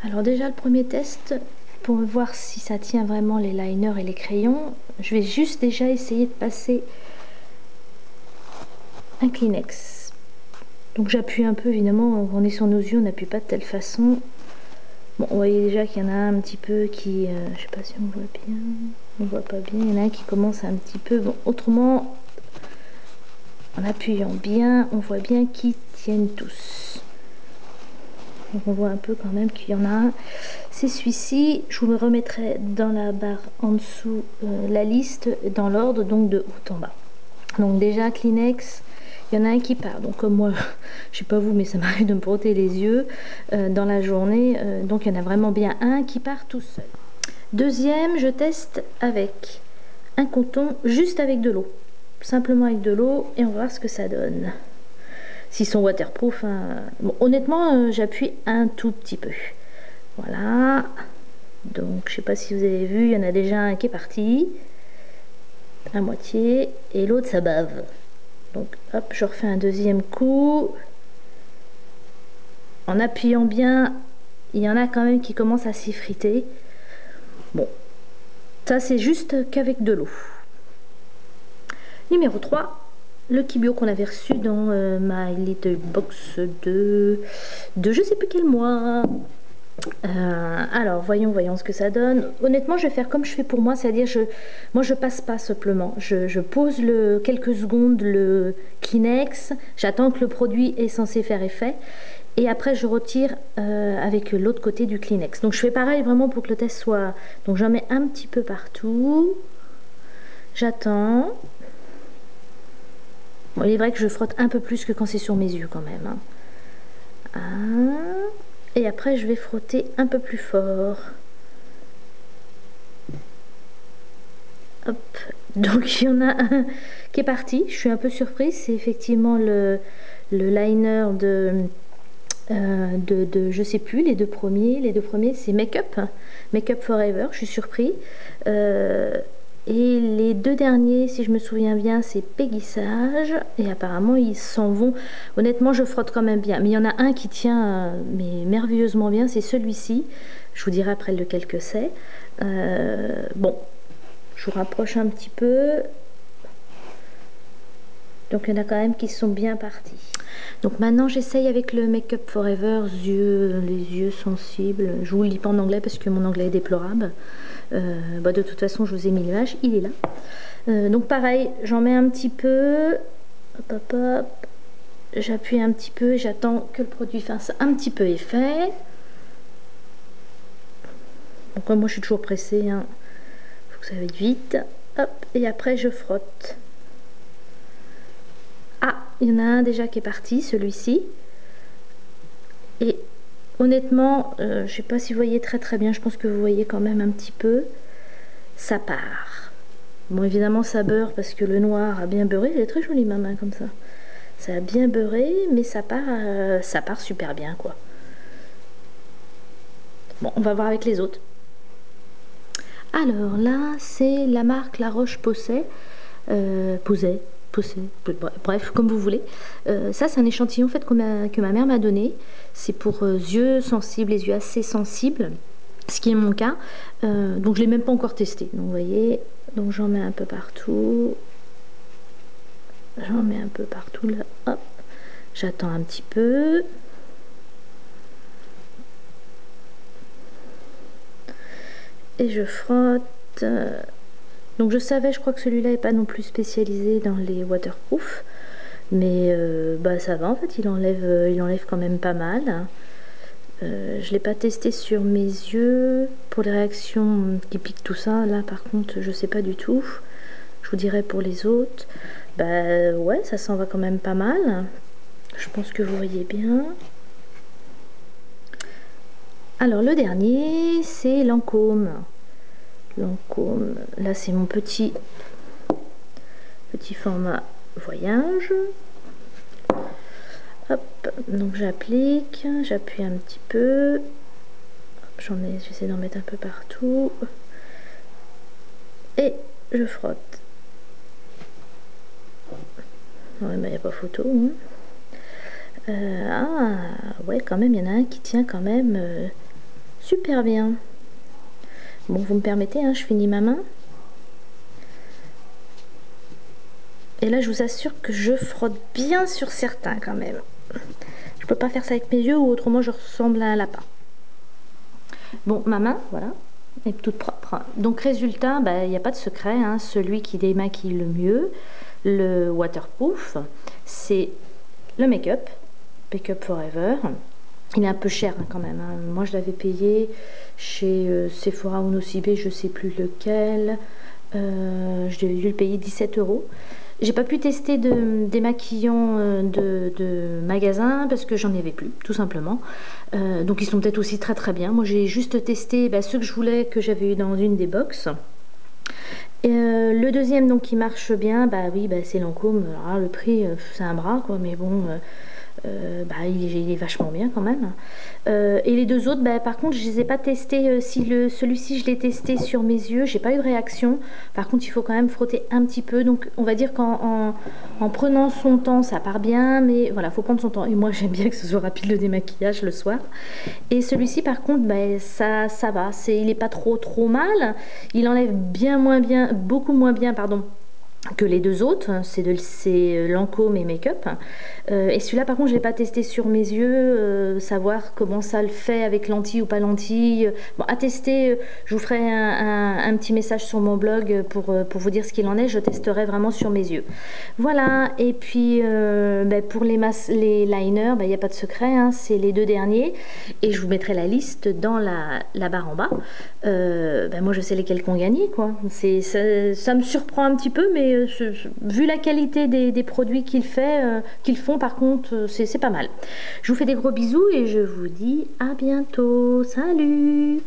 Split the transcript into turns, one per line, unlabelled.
Alors déjà le premier test, pour voir si ça tient vraiment les liners et les crayons, je vais juste déjà essayer de passer un Kleenex. Donc j'appuie un peu, évidemment, quand on est sur nos yeux, on n'appuie pas de telle façon. Bon, vous voyez déjà qu'il y en a un petit peu qui, je sais pas si on voit bien, on voit pas bien, il y en a un qui commence un petit peu, bon, autrement, en appuyant bien, on voit bien qu'ils tiennent tous. Donc on voit un peu quand même qu'il y en a un. C'est celui-ci. Je vous remettrai dans la barre en dessous la liste dans l'ordre, donc de haut en bas. Donc déjà Kleenex, il y en a un qui part. Donc comme moi, je sais pas vous, mais ça m'arrive de me frotter les yeux dans la journée. Donc il y en a vraiment bien un qui part tout seul. Deuxième, je teste avec un coton, juste avec de l'eau. Simplement avec de l'eau et on va voir ce que ça donne. S'ils sont waterproof, hein. Bon, honnêtement, j'appuie un tout petit peu. Voilà. Donc, je sais pas si vous avez vu, il y en a déjà un qui est parti. À moitié. Et l'autre, ça bave. Donc, hop, je refais un deuxième coup. En appuyant bien, il y en a quand même qui commencent à s'effriter. Bon, ça, c'est juste qu'avec de l'eau. Numéro 3. Le Kibio qu'on avait reçu dans My Little Box de je sais plus quel mois. Alors voyons ce que ça donne. Honnêtement, je vais faire comme je fais pour moi, c'est-à-dire moi je passe pas simplement. Je pose quelques secondes le Kleenex, j'attends que le produit est censé faire effet et après je retire avec l'autre côté du Kleenex. Donc je fais pareil vraiment pour que le test soit. Donc j'en mets un petit peu partout. J'attends. Bon, il est vrai que je frotte un peu plus que quand c'est sur mes yeux quand même. Et après je vais frotter un peu plus fort. Hop. Donc il y en a un qui est parti. Je suis un peu surprise. C'est effectivement le liner de je sais plus, les deux premiers. Les deux premiers c'est Make Up Forever. Je suis surpris. Et les deux derniers, si je me souviens bien, c'est Peggy Sage. Et apparemment, ils s'en vont. Honnêtement, je frotte quand même bien. Mais il y en a un qui tient mais merveilleusement bien. C'est celui-ci. Je vous dirai après lequel que c'est. Bon, je vous rapproche un petit peu. Donc, il y en a quand même qui sont bien partis. Donc maintenant, j'essaye avec le Make Up Forever, les yeux sensibles. Je vous le lis pas en anglais parce que mon anglais est déplorable. De toute façon, je vous ai mis l'image, il est là. Donc pareil, j'en mets un petit peu. Hop, hop, hop. J'appuie un petit peu, j'attends que le produit fasse un petit peu effet. Donc moi, je suis toujours pressée. Hein. Faut que ça aille vite. Hop, et après, je frotte. Ah, il y en a un déjà qui est parti, celui-ci. Et honnêtement, je ne sais pas si vous voyez très bien, je pense que vous voyez quand même un petit peu. Ça part. Bon, évidemment, ça beurre parce que le noir a bien beurré. Elle est très jolie, ma main, comme ça. Ça a bien beurré, mais ça part super bien, quoi. Bon, on va voir avec les autres. Alors là, c'est la marque La Roche-Posay. Posay, bref, comme vous voulez. Ça, c'est un échantillon en fait, que ma mère m'a donné. C'est pour yeux sensibles, les yeux assez sensibles, ce qui est mon cas. Donc, je ne l'ai même pas encore testé. Donc, vous voyez, donc j'en mets un peu partout. J'en mets un peu partout là. Hop, j'attends un petit peu. Et je frotte. Donc je savais, je crois que celui-là n'est pas non plus spécialisé dans les waterproof. Mais ça va en fait, il enlève quand même pas mal. Je ne l'ai pas testé sur mes yeux. Pour les réactions qui piquent tout ça, là par contre je sais pas du tout. Je vous dirai pour les autres. Ouais, ça s'en va quand même pas mal. Je pense que vous voyez bien. Alors le dernier, c'est Lancôme. Lancôme, là c'est mon petit format voyage. Hop, donc j'applique, j'appuie un petit peu. J'essaie d'en mettre un peu partout. Et je frotte. Ouais, mais il n'y a pas photo. Hein. Ouais, quand même, il y en a un qui tient quand même super bien. Bon, vous me permettez, hein, je finis ma main. Et là, je vous assure que je frotte bien sur certains quand même. Je peux pas faire ça avec mes yeux ou autrement je ressemble à un lapin. Bon, ma main, voilà, est toute propre. Donc résultat, il n'y a pas de secret, hein, celui qui démaquille le mieux, le waterproof, c'est le make-up, Make-up Forever. Il est un peu cher hein, quand même, hein. Moi je l'avais payé chez Sephora ou Nocibé, je sais plus lequel. Je devais dû le payer 17 €. J'ai pas pu tester de démaquillants de magasin parce que j'en avais plus, tout simplement. Donc ils sont peut-être aussi très très bien. Moi j'ai juste testé ceux que je voulais, que j'avais eu dans une des box. Et le deuxième donc qui marche bien, oui, c'est Lancôme. Alors, le prix c'est un bras quoi, mais bon. Il est vachement bien quand même. Et les deux autres, par contre, je les ai pas testés. Celui-ci, je l'ai testé sur mes yeux, j'ai pas eu de réaction. Par contre, il faut quand même frotter un petit peu. Donc, on va dire qu'en prenant son temps, ça part bien. Mais voilà, faut prendre son temps. Et moi, j'aime bien que ce soit rapide le démaquillage le soir. Et celui-ci, par contre, ça va. Il est pas trop mal. Il enlève beaucoup moins bien, pardon, que les deux autres, c'est Lancôme et Make-up. Et celui-là par contre je l'ai pas testé sur mes yeux, savoir comment ça le fait avec lentilles ou pas lentilles. Bon, à tester, je vous ferai un petit message sur mon blog pour vous dire ce qu'il en est. Je testerai vraiment sur mes yeux. Voilà, et puis pour les liners, il n'y a pas de secret, hein, c'est les deux derniers. Et je vous mettrai la liste dans la barre en bas. Moi je sais lesquels qu'on gagné quoi. Ça me surprend un petit peu, mais vu la qualité des produits qu'ils font, par contre, c'est pas mal. Je vous fais des gros bisous et je vous dis à bientôt. Salut!